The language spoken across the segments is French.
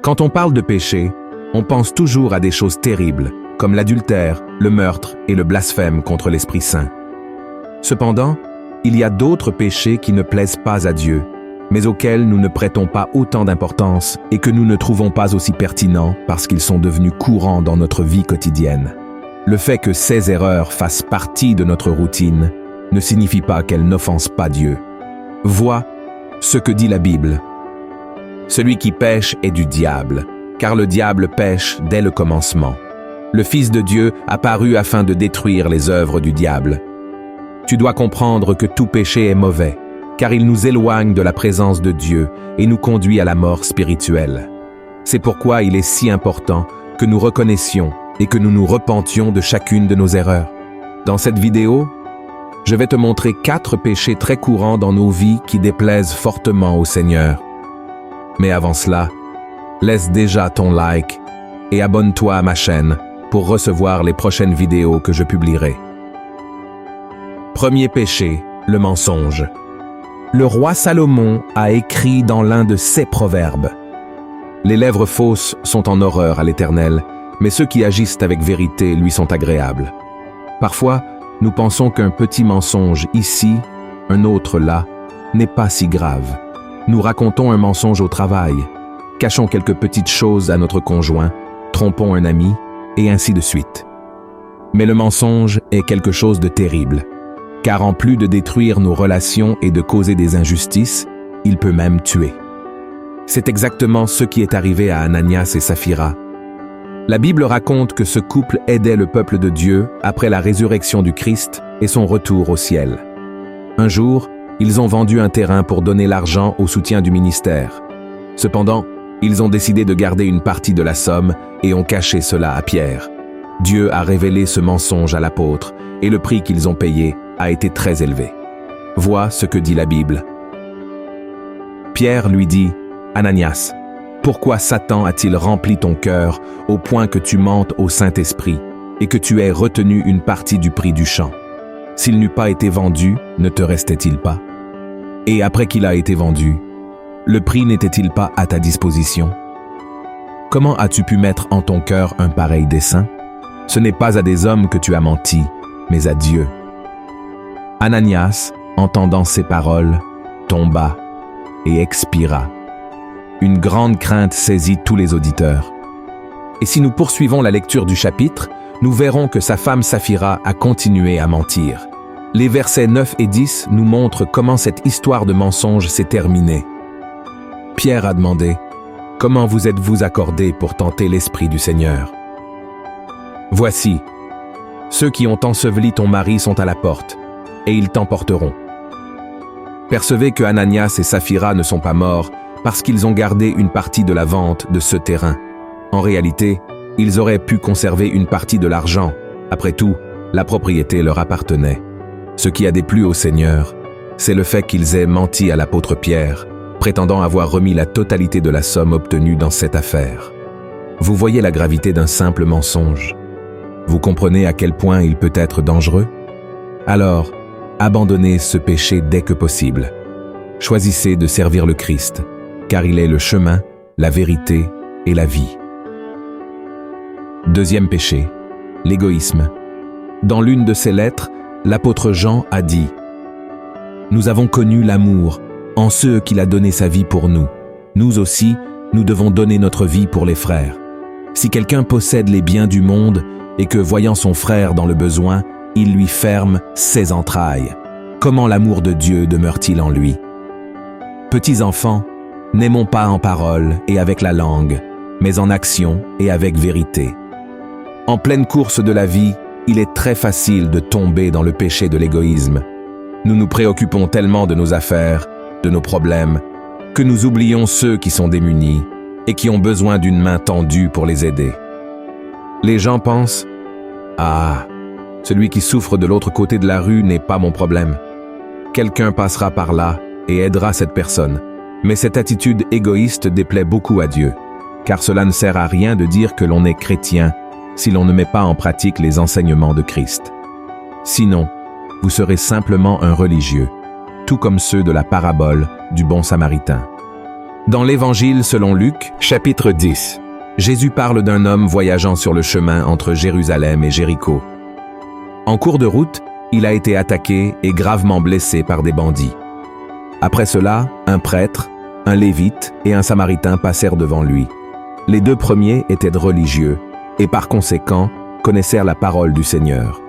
Quand on parle de péché, on pense toujours à des choses terribles, comme l'adultère, le meurtre et le blasphème contre l'Esprit Saint. Cependant, il y a d'autres péchés qui ne plaisent pas à Dieu, mais auxquels nous ne prêtons pas autant d'importance et que nous ne trouvons pas aussi pertinents parce qu'ils sont devenus courants dans notre vie quotidienne. Le fait que ces erreurs fassent partie de notre routine ne signifie pas qu'elles n'offensent pas Dieu. Vois ce que dit la Bible. Celui qui pêche est du diable, car le diable pêche dès le commencement. Le Fils de Dieu apparut afin de détruire les œuvres du diable. Tu dois comprendre que tout péché est mauvais, car il nous éloigne de la présence de Dieu et nous conduit à la mort spirituelle. C'est pourquoi il est si important que nous reconnaissions et que nous nous repentions de chacune de nos erreurs. Dans cette vidéo, je vais te montrer 4 péchés très courants dans nos vies qui déplaisent fortement au Seigneur. Mais avant cela, laisse déjà ton like et abonne-toi à ma chaîne pour recevoir les prochaines vidéos que je publierai. Premier péché, le mensonge. Le roi Salomon a écrit dans l'un de ses proverbes: « Les lèvres fausses sont en horreur à l'Éternel, mais ceux qui agissent avec vérité lui sont agréables. » Parfois, nous pensons qu'un petit mensonge ici, un autre là, n'est pas si grave. Nous racontons un mensonge au travail, cachons quelques petites choses à notre conjoint, trompons un ami, et ainsi de suite. Mais le mensonge est quelque chose de terrible, car en plus de détruire nos relations et de causer des injustices, il peut même tuer. C'est exactement ce qui est arrivé à Ananias et Saphira. La Bible raconte que ce couple aidait le peuple de Dieu après la résurrection du Christ et son retour au ciel. Un jour, ils ont vendu un terrain pour donner l'argent au soutien du ministère. Cependant, ils ont décidé de garder une partie de la somme et ont caché cela à Pierre. Dieu a révélé ce mensonge à l'apôtre et le prix qu'ils ont payé a été très élevé. Vois ce que dit la Bible. Pierre lui dit: « Ananias, pourquoi Satan a-t-il rempli ton cœur au point que tu mentes au Saint-Esprit et que tu aies retenu une partie du prix du champ? S'il n'eût pas été vendu, ne te restait-il pas? Et après qu'il a été vendu, le prix n'était-il pas à ta disposition? Comment as-tu pu mettre en ton cœur un pareil dessein? Ce n'est pas à des hommes que tu as menti, mais à Dieu. » Ananias, entendant ces paroles, tomba et expira. Une grande crainte saisit tous les auditeurs. Et si nous poursuivons la lecture du chapitre, nous verrons que sa femme Saphira a continué à mentir. Les versets 9 et 10 nous montrent comment cette histoire de mensonge s'est terminée. Pierre a demandé: « Comment vous êtes-vous accordés pour tenter l'Esprit du Seigneur? » Voici, ceux qui ont enseveli ton mari sont à la porte, et ils t'emporteront. Percevez que Ananias et Saphira ne sont pas morts parce qu'ils ont gardé une partie de la vente de ce terrain. En réalité, ils auraient pu conserver une partie de l'argent. Après tout, la propriété leur appartenait. Ce qui a déplu au Seigneur, c'est le fait qu'ils aient menti à l'apôtre Pierre, prétendant avoir remis la totalité de la somme obtenue dans cette affaire. Vous voyez la gravité d'un simple mensonge. Vous comprenez à quel point il peut être dangereux? Alors, abandonnez ce péché dès que possible. Choisissez de servir le Christ, car il est le chemin, la vérité et la vie. Deuxième péché, l'égoïsme. Dans l'une de ses lettres, l'apôtre Jean a dit: « Nous avons connu l'amour en ceux qu'il a donné sa vie pour nous. Nous aussi, nous devons donner notre vie pour les frères. Si quelqu'un possède les biens du monde et que, voyant son frère dans le besoin, il lui ferme ses entrailles, comment l'amour de Dieu demeure-t-il en lui? Petits enfants, n'aimons pas en parole et avec la langue, mais en action et avec vérité. » En pleine course de la vie, il est très facile de tomber dans le péché de l'égoïsme. Nous nous préoccupons tellement de nos affaires, de nos problèmes, que nous oublions ceux qui sont démunis et qui ont besoin d'une main tendue pour les aider. Les gens pensent: « Ah, celui qui souffre de l'autre côté de la rue n'est pas mon problème. Quelqu'un passera par là et aidera cette personne. » Mais cette attitude égoïste déplaît beaucoup à Dieu, car cela ne sert à rien de dire que l'on est chrétien si l'on ne met pas en pratique les enseignements de Christ. Sinon, vous serez simplement un religieux, tout comme ceux de la parabole du bon Samaritain. Dans l'Évangile selon Luc, chapitre 10, Jésus parle d'un homme voyageant sur le chemin entre Jérusalem et Jéricho. En cours de route, il a été attaqué et gravement blessé par des bandits. Après cela, un prêtre, un lévite et un samaritain passèrent devant lui. Les deux premiers étaient religieux et par conséquent connaissèrent la parole du Seigneur.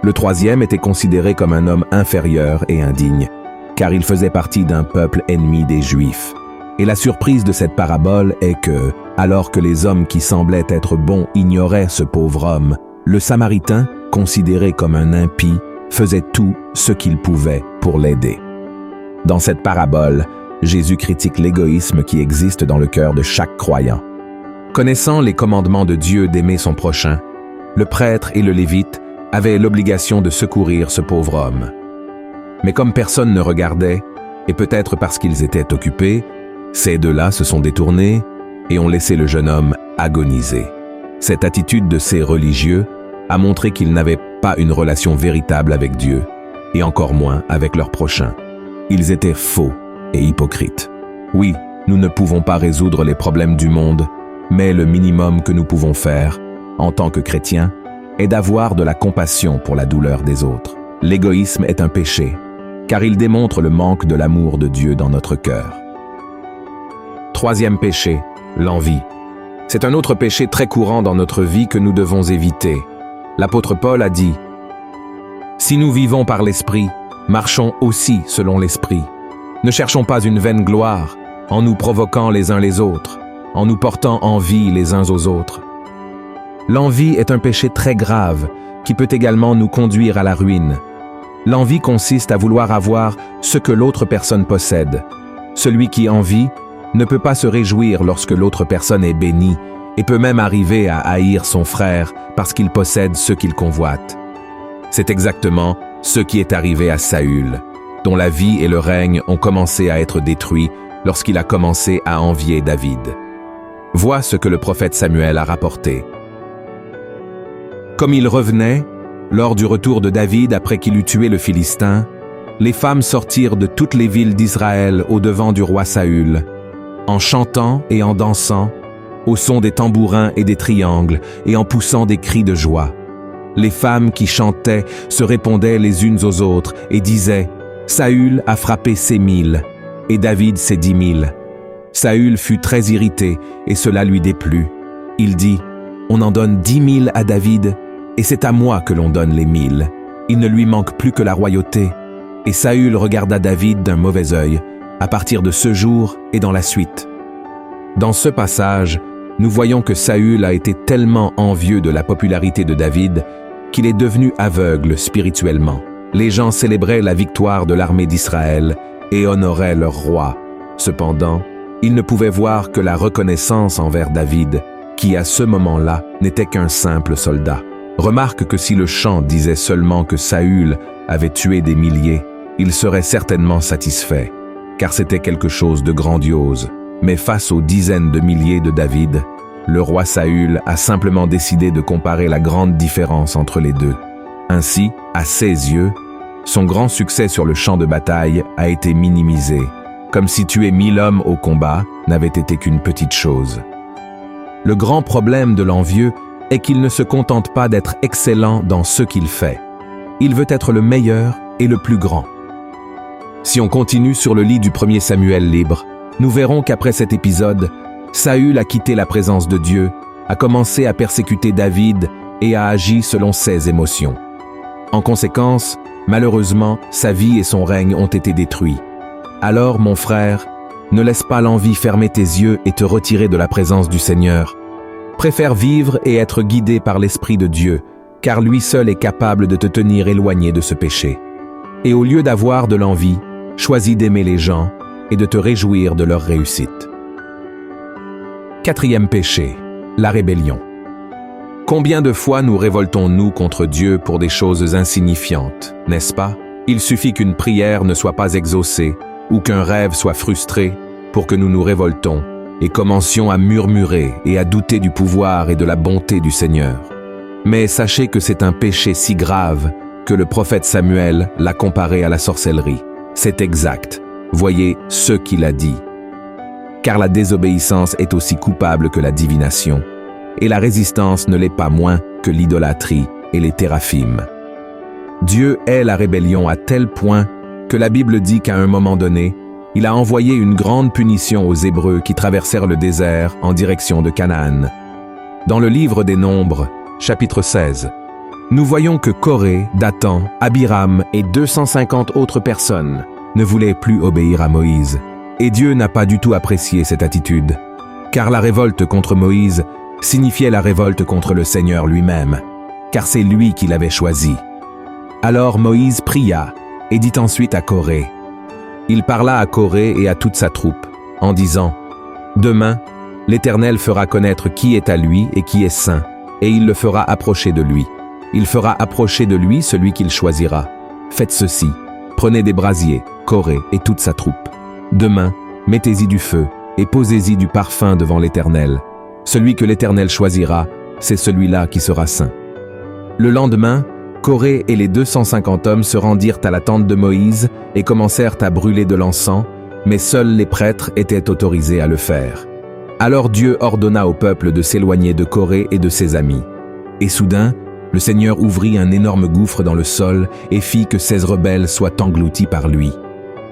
Le troisième était considéré comme un homme inférieur et indigne, car il faisait partie d'un peuple ennemi des Juifs. Et la surprise de cette parabole est que, alors que les hommes qui semblaient être bons ignoraient ce pauvre homme, le Samaritain, considéré comme un impie, faisait tout ce qu'il pouvait pour l'aider. Dans cette parabole, Jésus critique l'égoïsme qui existe dans le cœur de chaque croyant. Connaissant les commandements de Dieu d'aimer son prochain, le prêtre et le lévite avaient l'obligation de secourir ce pauvre homme. Mais comme personne ne regardait, et peut-être parce qu'ils étaient occupés, ces deux-là se sont détournés et ont laissé le jeune homme agoniser. Cette attitude de ces religieux a montré qu'ils n'avaient pas une relation véritable avec Dieu, et encore moins avec leur prochain. Ils étaient faux et hypocrites. Oui, nous ne pouvons pas résoudre les problèmes du monde, mais le minimum que nous pouvons faire, en tant que chrétiens, est d'avoir de la compassion pour la douleur des autres. L'égoïsme est un péché, car il démontre le manque de l'amour de Dieu dans notre cœur. Troisième péché, l'envie. C'est un autre péché très courant dans notre vie que nous devons éviter. L'apôtre Paul a dit « Si nous vivons par l'Esprit, marchons aussi selon l'Esprit. Ne cherchons pas une vaine gloire, en nous provoquant les uns les autres, en nous portant envie les uns aux autres. » L'envie est un péché très grave qui peut également nous conduire à la ruine. L'envie consiste à vouloir avoir ce que l'autre personne possède. Celui qui envie ne peut pas se réjouir lorsque l'autre personne est bénie et peut même arriver à haïr son frère parce qu'il possède ce qu'il convoite. C'est exactement ce qui est arrivé à Saül, dont la vie et le règne ont commencé à être détruits lorsqu'il a commencé à envier David. Vois ce que le prophète Samuel a rapporté. Comme il revenait, lors du retour de David après qu'il eut tué le Philistin, les femmes sortirent de toutes les villes d'Israël au-devant du roi Saül, en chantant et en dansant, au son des tambourins et des triangles, et en poussant des cris de joie. Les femmes qui chantaient se répondaient les unes aux autres et disaient « Saül a frappé ses 1000, et David ses 10 000. » Saül fut très irrité, et cela lui déplut. Il dit « On en donne 10 000 à David, et c'est à moi que l'on donne les 1000. Il ne lui manque plus que la royauté. » Et Saül regarda David d'un mauvais œil, à partir de ce jour et dans la suite. Dans ce passage, nous voyons que Saül a été tellement envieux de la popularité de David qu'il est devenu aveugle spirituellement. Les gens célébraient la victoire de l'armée d'Israël et honoraient leur roi. Cependant, ils ne pouvaient voir que la reconnaissance envers David, qui à ce moment-là n'était qu'un simple soldat. Remarque que si le chant disait seulement que Saül avait tué des milliers, il serait certainement satisfait, car c'était quelque chose de grandiose. Mais face aux dizaines de milliers de David, le roi Saül a simplement décidé de comparer la grande différence entre les deux. Ainsi, à ses yeux, son grand succès sur le champ de bataille a été minimisé, comme si tuer 1000 hommes au combat n'avait été qu'une petite chose. Le grand problème de l'envieux est qu'il ne se contente pas d'être excellent dans ce qu'il fait. Il veut être le meilleur et le plus grand. Si on continue sur le lit du 1er Samuel libre, nous verrons qu'après cet épisode, Saül a quitté la présence de Dieu, a commencé à persécuter David et a agi selon ses émotions. En conséquence, malheureusement, sa vie et son règne ont été détruits. Alors, mon frère, ne laisse pas l'envie fermer tes yeux et te retirer de la présence du Seigneur. Préfère vivre et être guidé par l'Esprit de Dieu, car lui seul est capable de te tenir éloigné de ce péché. Et au lieu d'avoir de l'envie, choisis d'aimer les gens et de te réjouir de leur réussite. Quatrième péché, la rébellion. Combien de fois nous révoltons-nous contre Dieu pour des choses insignifiantes, n'est-ce pas? Il suffit qu'une prière ne soit pas exaucée ou qu'un rêve soit frustré pour que nous nous révoltons et commencions à murmurer et à douter du pouvoir et de la bonté du Seigneur. Mais sachez que c'est un péché si grave que le prophète Samuel l'a comparé à la sorcellerie. C'est exact. Voyez ce qu'il a dit. « car la désobéissance est aussi coupable que la divination, et la résistance ne l'est pas moins que l'idolâtrie et les téraphimes. Dieu hait la rébellion à tel point que la Bible dit qu'à un moment donné, il a envoyé une grande punition aux Hébreux qui traversèrent le désert en direction de Canaan. Dans le livre des Nombres, chapitre 16, nous voyons que Coré, Dathan, Abiram et 250 autres personnes ne voulaient plus obéir à Moïse. Et Dieu n'a pas du tout apprécié cette attitude, car la révolte contre Moïse signifiait la révolte contre le Seigneur lui-même, car c'est lui qui l'avait choisi. Alors Moïse pria et dit ensuite à Coré. Il parla à Coré et à toute sa troupe, en disant « Demain, l'Éternel fera connaître qui est à lui et qui est saint, et il le fera approcher de lui. Il fera approcher de lui celui qu'il choisira. Faites ceci, prenez des brasiers, Coré et toute sa troupe. Demain, mettez-y du feu et posez-y du parfum devant l'Éternel. Celui que l'Éternel choisira, c'est celui-là qui sera saint. » Le lendemain, Coré et les 250 hommes se rendirent à la tente de Moïse et commencèrent à brûler de l'encens, mais seuls les prêtres étaient autorisés à le faire. Alors Dieu ordonna au peuple de s'éloigner de Coré et de ses amis. Et soudain, le Seigneur ouvrit un énorme gouffre dans le sol et fit que ces rebelles soient engloutis par lui.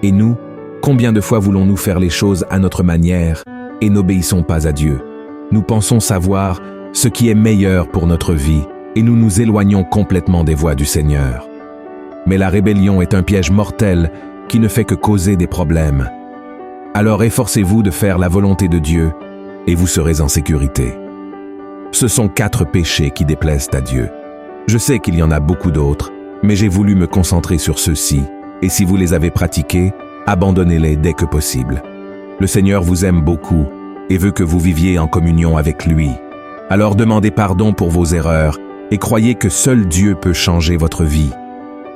Et nous, combien de fois voulons-nous faire les choses à notre manière et n'obéissons pas à Dieu? Nous pensons savoir ce qui est meilleur pour notre vie et nous nous éloignons complètement des voies du Seigneur. Mais la rébellion est un piège mortel qui ne fait que causer des problèmes. Alors efforcez-vous de faire la volonté de Dieu et vous serez en sécurité. Ce sont 4 péchés qui déplaisent à Dieu. Je sais qu'il y en a beaucoup d'autres, mais j'ai voulu me concentrer sur ceux-ci, et si vous les avez pratiqués, abandonnez-les dès que possible. Le Seigneur vous aime beaucoup et veut que vous viviez en communion avec lui. Alors demandez pardon pour vos erreurs et croyez que seul Dieu peut changer votre vie.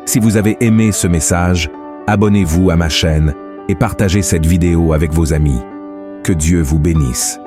Si vous avez aimé ce message, abonnez-vous à ma chaîne et partagez cette vidéo avec vos amis. Que Dieu vous bénisse.